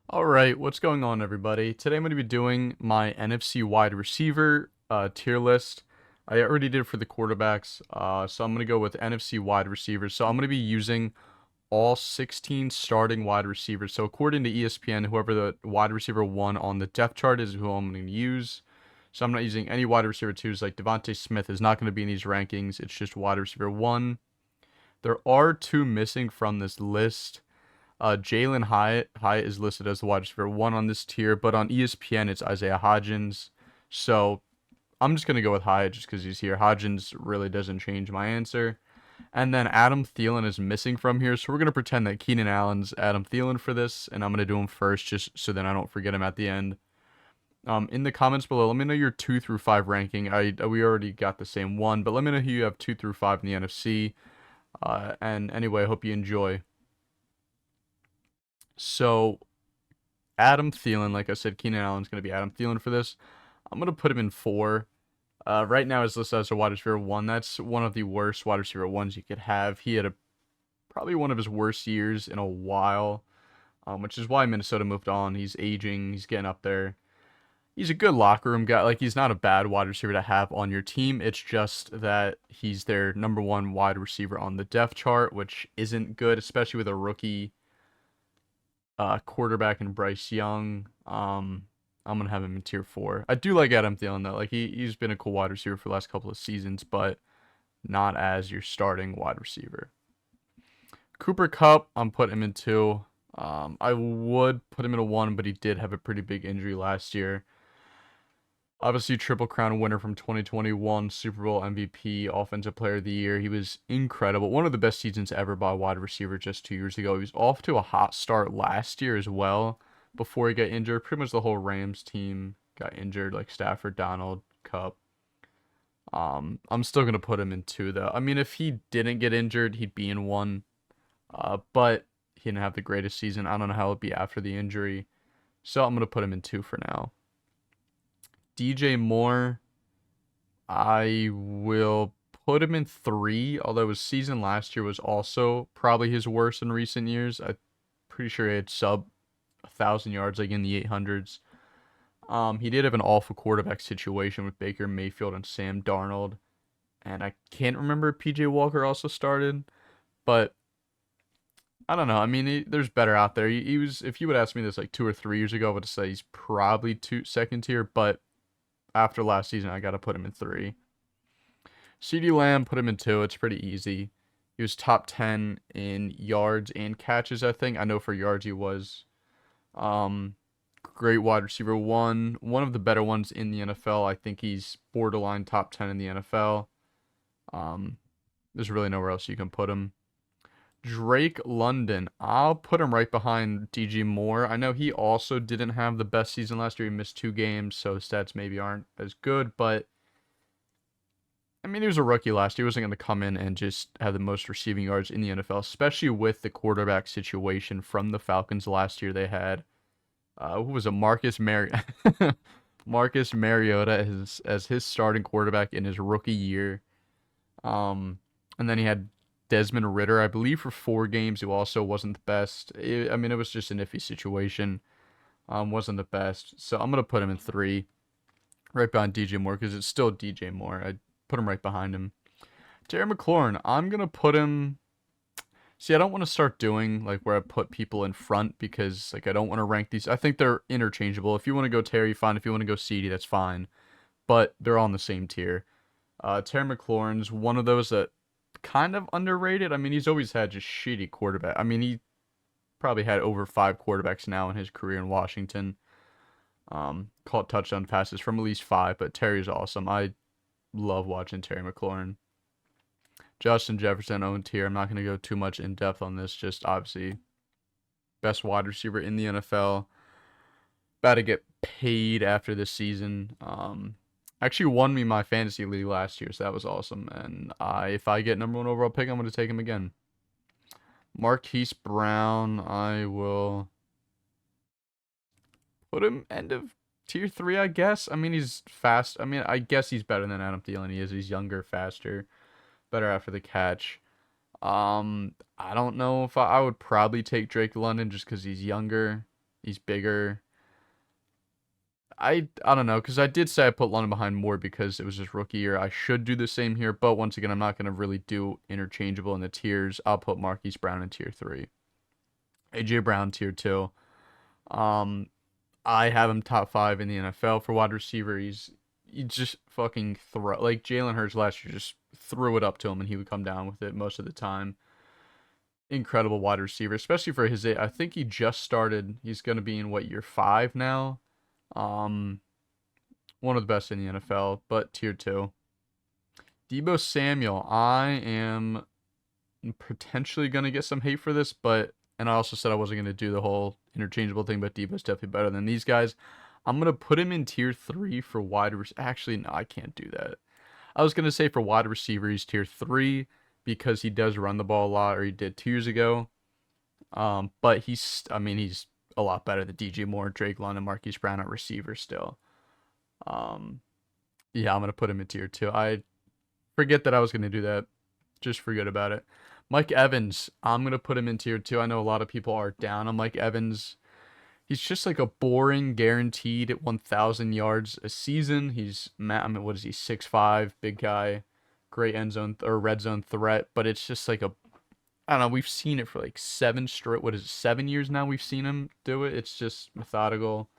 All right, what's going on, everybody? Today I'm going to be doing my NFC wide receiver tier list. I already did it for the quarterbacks, so I'm going to go with NFC wide receivers. So I'm going to be using all 16 starting wide receivers. So according to ESPN, whoever the wide receiver one on the depth chart is who I'm going to use. So I'm not using any wide receiver twos. Like Devontae Smith is not going to be in these rankings. It's just wide receiver one. There are two missing from this list. Jalen Hyatt is listed as the wide receiver one on this tier, but on ESPN it's Isaiah Hodgins. So I'm just gonna go with Hyatt just because he's here. Hodgins really doesn't change my answer. And then Adam Thielen is missing from here, so we're gonna pretend that Keenan Allen's Adam Thielen for this, and I'm gonna do him first just so then I don't forget him at the end. In the comments below, let me know your 2 through 5 ranking. We already got the same one, but let me know who you have 2 through 5 in the NFC. And anyway, I hope you enjoy. So Adam Thielen, like I said, Keenan Allen's going to be Adam Thielen for this. I'm going to put him in 4. Right now, his list as a wide receiver 1. That's one of the worst wide receiver 1s you could have. He had probably one of his worst years in a while, which is why Minnesota moved on. He's aging. He's getting up there. He's a good locker room guy. Like, he's not a bad wide receiver to have on your team. It's just that he's their number 1 wide receiver on the depth chart, which isn't good, especially with a rookie quarterback in Bryce Young. I'm gonna have him in tier 4. I do like Adam Thielen though. Like he's been a cool wide receiver for the last couple of seasons, but not as your starting wide receiver. Cooper Kupp, I'm putting him in 2. I would put him in a 1, but he did have a pretty big injury last year. Obviously, Triple Crown winner from 2021, Super Bowl MVP, Offensive Player of the Year. He was incredible. One of the best seasons ever by a wide receiver just 2 years ago. He was off to a hot start last year as well before he got injured. Pretty much the whole Rams team got injured, like Stafford, Donald, Cup. I'm still going to put him in 2, though. I mean, if he didn't get injured, he'd be in 1. But he didn't have the greatest season. I don't know how it'd be after the injury. So I'm going to put him in 2 for now. DJ Moore, I will put him in 3, although his season last year was also probably his worst in recent years. I'm pretty sure he had sub 1,000 yards, like in the 800s. He did have an awful quarterback situation with Baker Mayfield and Sam Darnold. And I can't remember if PJ Walker also started, but I don't know. I mean, there's better out there. He was, if you would ask me this like 2 or 3 years ago, I would say he's probably second tier, but after last season, I got to put him in 3. CeeDee Lamb, put him in 2. It's pretty easy. He was top 10 in yards and catches, I think. I know for yards he was. Great wide receiver 1. One of the better ones in the NFL. I think he's borderline top 10 in the NFL. There's really nowhere else you can put him. Drake London, I'll put him right behind DJ Moore. I know he also didn't have the best season last year. He missed 2 games, so stats maybe aren't as good, but I mean, he was a rookie last year. He wasn't going to come in and just have the most receiving yards in the NFL, especially with the quarterback situation from the Falcons last year. They had, who was a Marcus Mariota as his starting quarterback in his rookie year. And then he had Desmond Ritter, I believe, for 4 games, who also wasn't the best. I mean, it was just an iffy situation. Wasn't the best. So I'm going to put him in 3, right behind DJ Moore, because it's still DJ Moore. I put him right behind him. Terry McLaurin, I'm going to put him... See, I don't want to start doing, like, where I put people in front, because, like, I don't want to rank these. I think they're interchangeable. If you want to go Terry, fine. If you want to go CD, that's fine. But they're all in the same tier. Terry McLaurin's one of those that kind of underrated. I mean, he's always had just shitty quarterback. I mean, he probably had over 5 quarterbacks now in his career in Washington. Caught touchdown passes from at least 5, but Terry's awesome. I love watching Terry McLaurin. Justin Jefferson owned tier. I'm not going to go too much in depth on this. Just obviously best wide receiver in the NFL. About to get paid after this season. Actually won me my fantasy league last year, so that was awesome. And if I get number 1 overall pick, I'm going to take him again. Marquise Brown, I will put him end of tier 3, I guess. I mean, he's fast. I mean, I guess he's better than Adam Thielen. He is. He's younger, faster, better after the catch. I don't know if I would probably take Drake London just because he's younger. He's bigger. I don't know, because I did say I put London behind Moore because it was his rookie year. I should do the same here, but once again, I'm not going to really do interchangeable in the tiers. I'll put Marquise Brown in tier 3. AJ Brown tier 2. Um, I have him top 5 in the NFL for wide receiver. He just fucking throw, like Jalen Hurts last year, just threw it up to him and he would come down with it most of the time. Incredible wide receiver, especially for his age. I think he just started. He's going to be in what, year 5 now. Um, One of the best in the NFL, but tier 2. Deebo Samuel, I am potentially going to get some hate for this, and I also said I wasn't going to do the whole interchangeable thing, but Deebo's definitely better than these guys. I'm going to put him in tier 3 for wide receiver. Actually, no, I can't do that. I was going to say for wide receiver, he's tier 3 because he does run the ball a lot, or he did 2 years ago. But he's a lot better than DJ Moore, Drake London, Marquise Brown at receiver still. Yeah, I'm going to put him in tier 2. I forget that I was going to do that. Just forget about it. Mike Evans, I'm going to put him in tier 2. I know a lot of people are down on Mike Evans. He's just like a boring, guaranteed 1,000 yards a season. What is he, 6'5", big guy, great end zone or red zone threat. But it's just like I don't know, we've seen it for like 7 years now we've seen him do it. It's just methodical.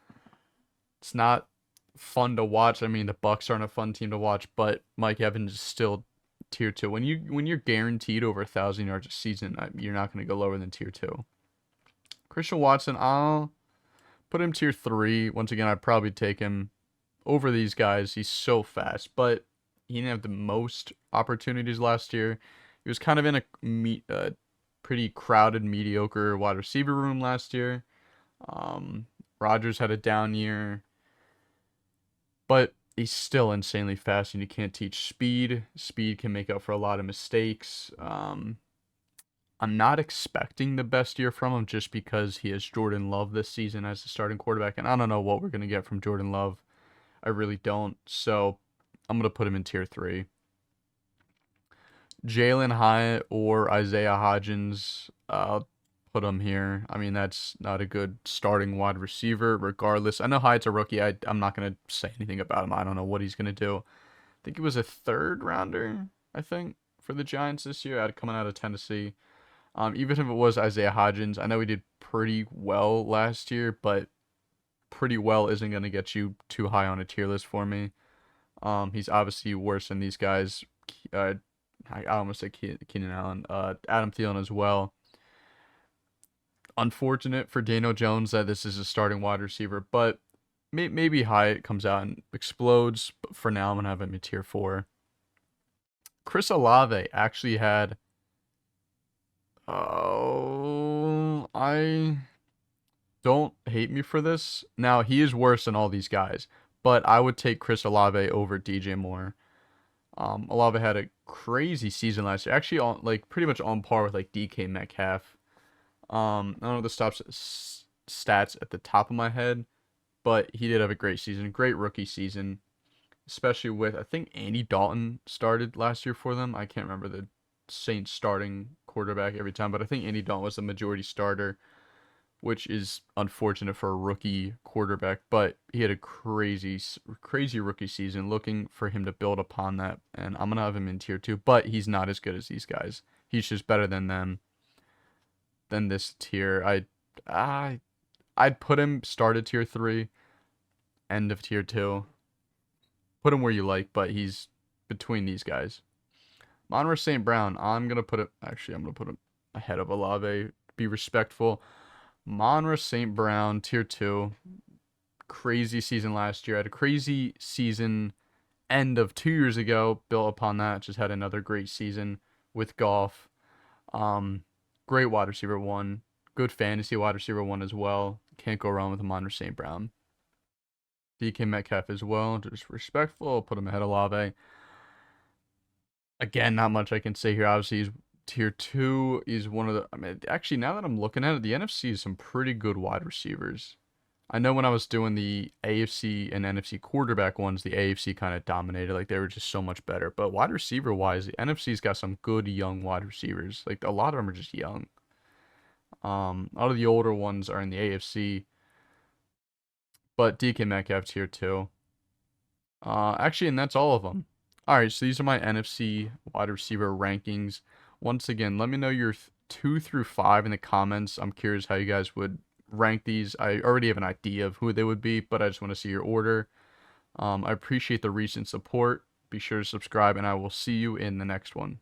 It's not fun to watch. I mean, the Bucks aren't a fun team to watch, but Mike Evans is still tier 2. When you're guaranteed over 1,000 yards a season, you're not going to go lower than tier 2. Christian Watson, I'll put him tier 3. Once again, I'd probably take him over these guys. He's so fast, but he didn't have the most opportunities last year. He was kind of in a pretty crowded, mediocre wide receiver room last year. Rodgers had a down year, but he's still insanely fast, and you can't teach speed. Speed can make up for a lot of mistakes. I'm not expecting the best year from him just because he has Jordan Love this season as the starting quarterback, and I don't know what we're going to get from Jordan Love. I really don't, so I'm going to put him in tier 3. Jalen Hyatt or Isaiah Hodgins, I'll put him here. I mean, that's not a good starting wide receiver regardless. I know Hyatt's a rookie. I'm not going to say anything about him. I don't know what he's going to do. I think he was a 3rd rounder, I think, for the Giants this year, coming out of Tennessee. Even if it was Isaiah Hodgins, I know he did pretty well last year, but pretty well isn't going to get you too high on a tier list for me. He's obviously worse than these guys. I almost said Keenan Allen, Adam Thielen as well. Unfortunate for Daniel Jones that this is a starting wide receiver, but maybe Hyatt comes out and explodes. But for now, I'm going to have him in tier 4. Chris Olave actually had... I don't hate me for this. Now, he is worse than all these guys, but I would take Chris Olave over DJ Moore. Olave had a crazy season last year. Actually, pretty much on par with DK Metcalf. I don't know the stats at the top of my head, but he did have a great season, great rookie season, especially with, I think Andy Dalton started last year for them. I can't remember the Saints starting quarterback every time, but I think Andy Dalton was the majority starter, which is unfortunate for a rookie quarterback, but he had a crazy rookie season. Looking for him to build upon that, and I'm going to have him in tier 2, but he's not as good as these guys. He's just better than them, than this tier. I'd put him start at tier 3, end of tier 2. Put him where you like, but he's between these guys. Monroe St. Brown, I'm going to put him ahead of Olave. Be respectful. Monroe St. Brown, tier 2. Crazy season last year. Had a crazy season end of 2 years ago. Built upon that. Just had another great season with Goff. Great wide receiver 1. Good fantasy wide receiver 1 as well. Can't go wrong with Monroe St. Brown. DK Metcalf as well. Just respectful. I'll put him ahead of Olave. Again, not much I can say here. Obviously, he's tier 2 is one of the... actually, now that I'm looking at it, the NFC is some pretty good wide receivers. I know when I was doing the AFC and NFC quarterback ones, the AFC kind of dominated. They were just so much better. But wide receiver-wise, the NFC's got some good young wide receivers. A lot of them are just young. A lot of the older ones are in the AFC. But DK Metcalf's here too. Actually, and that's all of them. All right, so these are my NFC wide receiver rankings. Once again, let me know your 2 through 5 in the comments. I'm curious how you guys would rank these. I already have an idea of who they would be, but I just want to see your order. I appreciate the recent support. Be sure to subscribe, and I will see you in the next one.